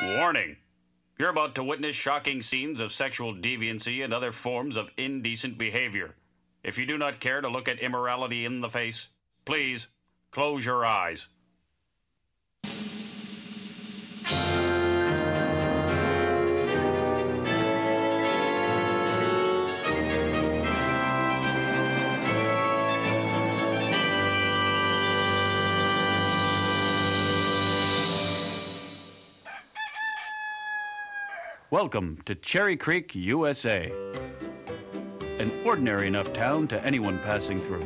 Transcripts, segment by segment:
Warning. You're about to witness shocking scenes of sexual deviancy and other forms of indecent behavior. If you do not care to look at immorality in the face, please close your eyes. Welcome to Cherry Creek, USA. An ordinary enough town to anyone passing through.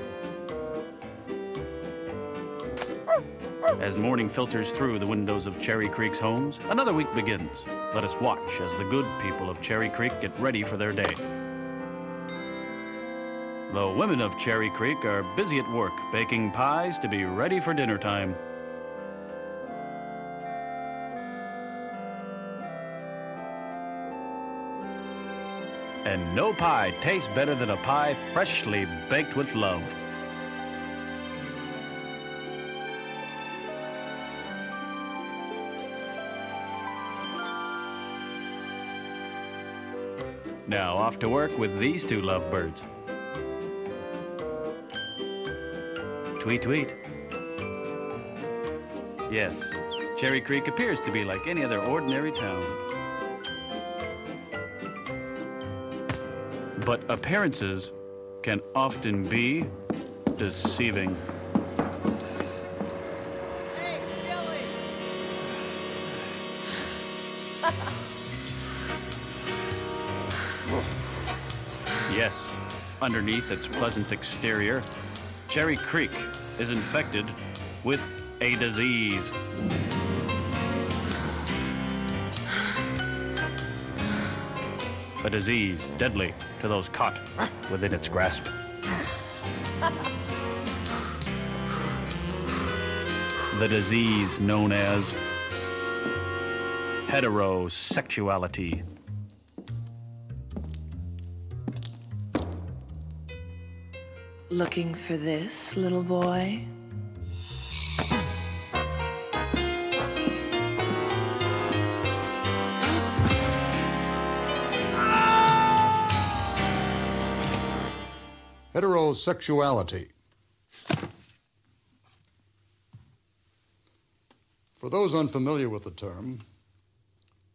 As morning filters through the windows of Cherry Creek's homes, another week begins. Let us watch as the good people of Cherry Creek get ready for their day. The women of Cherry Creek are busy at work, baking pies to be ready for dinner time. And no pie tastes better than a pie freshly baked with love. Now off to work with these two lovebirds. Tweet, tweet. Yes, Cherry Creek appears to be like any other ordinary town. But appearances can often be deceiving. Hey, Billy! Yes, underneath its pleasant exterior, Cherry Creek is infected with a disease. A disease deadly to those caught within its grasp. The disease known as heterosexuality. Looking for this, little boy? Heterosexuality. For those unfamiliar with the term,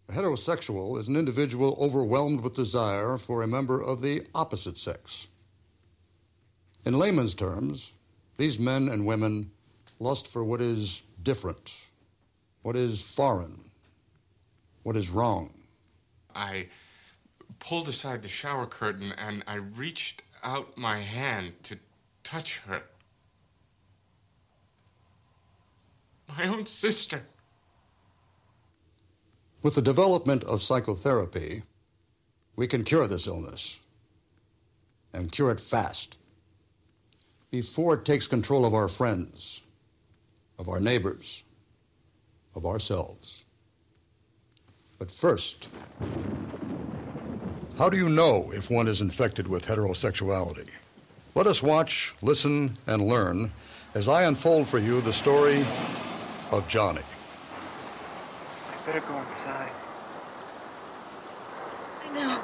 a heterosexual is an individual overwhelmed with desire for a member of the opposite sex. In layman's terms, these men and women lust for what is different, what is foreign, what is wrong. I pulled aside the shower curtain and I reached out my hand to touch her. My own sister. With the development of psychotherapy, we can cure this illness, and cure it fast, before it takes control of our friends, of our neighbors, of ourselves. But first, how do you know if one is infected with heterosexuality? Let us watch, listen, and learn as I unfold for you the story of Johnny. I better go inside. I know.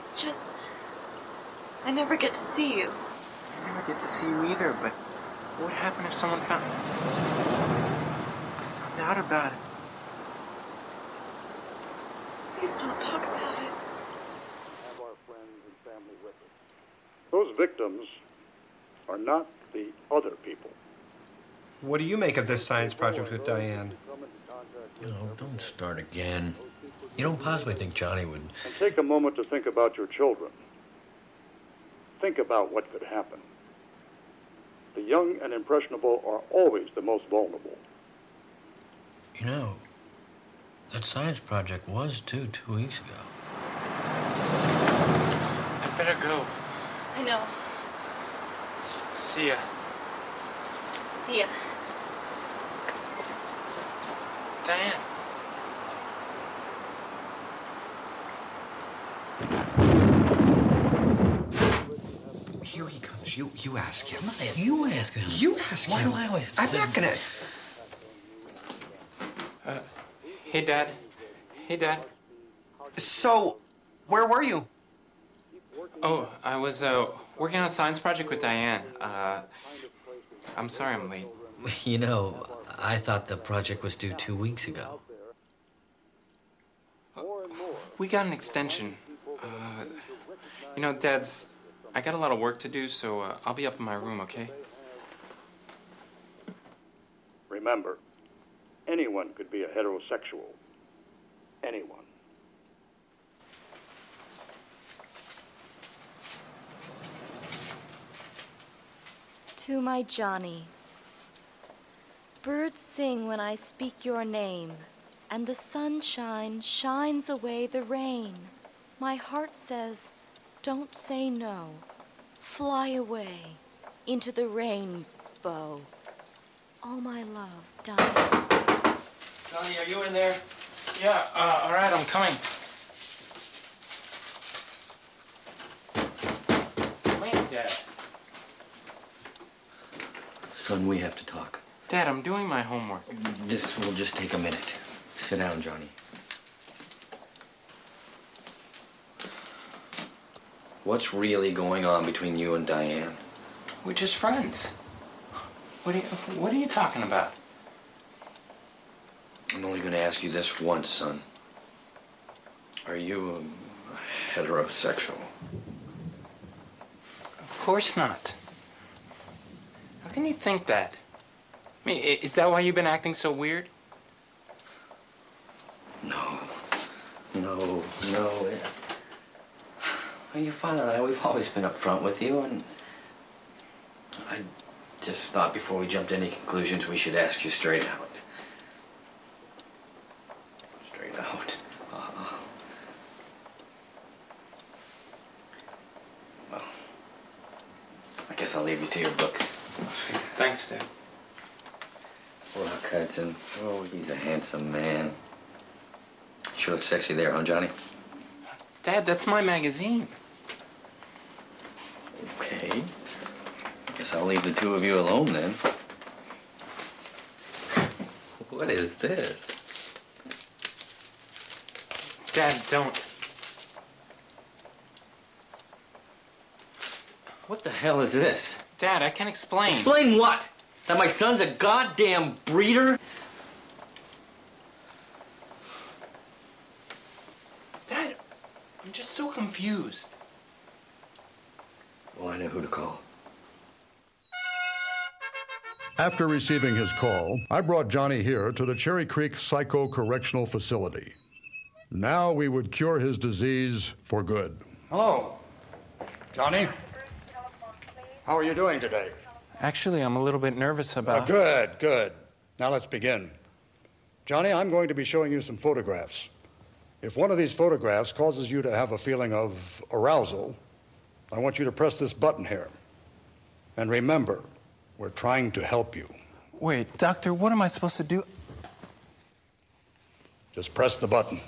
It's just, I never get to see you. I never get to see you either, but what would happen if someone found out about it? Please don't talk about it. Have our friends and family with us. Those victims are not the other people. What do you make of this science project with Diane? You know, don't start again. You don't possibly think Johnny would... And take a moment to think about your children. Think about what could happen. The young and impressionable are always the most vulnerable. You know, that science project was, too, 2 weeks ago. I better go. I know. See ya. See ya. Diane. Here he comes. You ask him. You ask him. You ask Why him. do I always... I'm not gonna... Hey, Dad. Hey, Dad. So, where were you? Oh, I was working on a science project with Diane. I'm sorry I'm late. You know, I thought the project was due 2 weeks ago. We got an extension. You know, Dad's... I got a lot of work to do, so I'll be up in my room, okay? Remember, anyone could be a heterosexual. Anyone. To my Johnny. Birds sing when I speak your name, and the sunshine shines away the rain. My heart says, don't say no. Fly away into the rainbow. All my love, Donnie. Johnny, are you in there? Yeah, all right, I'm coming. Wait, Dad. Son, we have to talk. Dad, I'm doing my homework. This will just take a minute. Sit down, Johnny. What's really going on between you and Diane? We're just friends. What are you talking about? I'm only going to ask you this once, son. Are you heterosexual? Of course not. How can you think that? I mean, is that why you've been acting so weird? No. Well, your father and I, we've always been upfront with you, and I just thought before we jumped to any conclusions, we should ask you straight out. Straight out. Well, I guess I'll leave you to your books. Thanks, Dad. Rock Hudson. Oh, he's a handsome man. Sure looks sexy there, huh, Johnny? Dad, that's my magazine. Okay. Guess I'll leave the two of you alone then. What is this? Dad, don't. What the hell is this? Dad, I can explain. Explain what? That my son's a goddamn breeder? Dad, I'm just so confused. Well, I know who to call. After receiving his call, I brought Johnny here to the Cherry Creek Psycho-Correctional Facility. Now we would cure his disease for good. Hello. Johnny? How are you doing today? Actually, I'm a little bit nervous about... Good. Now let's begin. Johnny, I'm going to be showing you some photographs. If one of these photographs causes you to have a feeling of arousal, I want you to press this button here. And remember, we're trying to help you. Wait, Doctor, what am I supposed to do? Just press the button.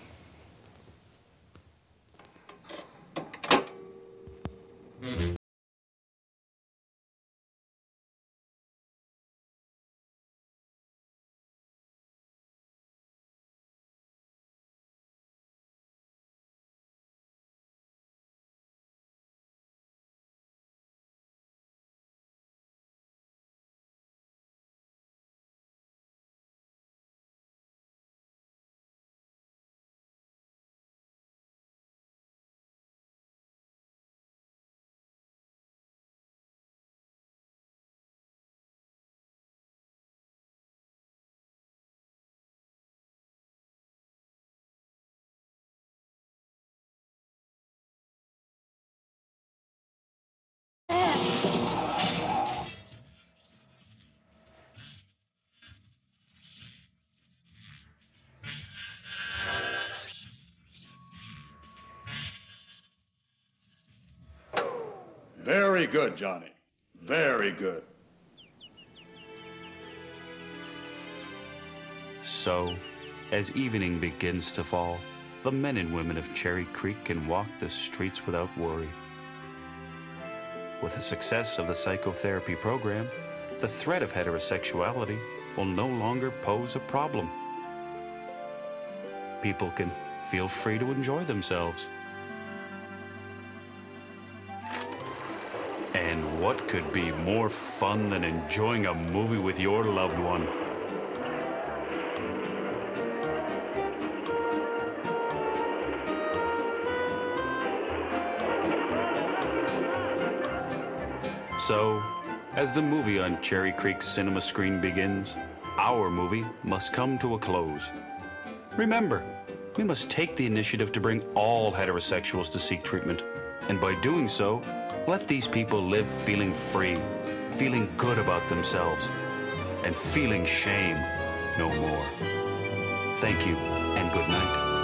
Very good, Johnny. Very good. So, as evening begins to fall, the men and women of Cherry Creek can walk the streets without worry. With the success of the psychotherapy program, the threat of heterosexuality will no longer pose a problem. people can feel free to enjoy themselves. And what could be more fun than enjoying a movie with your loved one? So, as the movie on Cherry Creek's cinema screen begins, our movie must come to a close. Remember, we must take the initiative to bring all heterosexuals to seek treatment, and by doing so, let these people live feeling free, feeling good about themselves, and feeling shame no more. Thank you, and good night.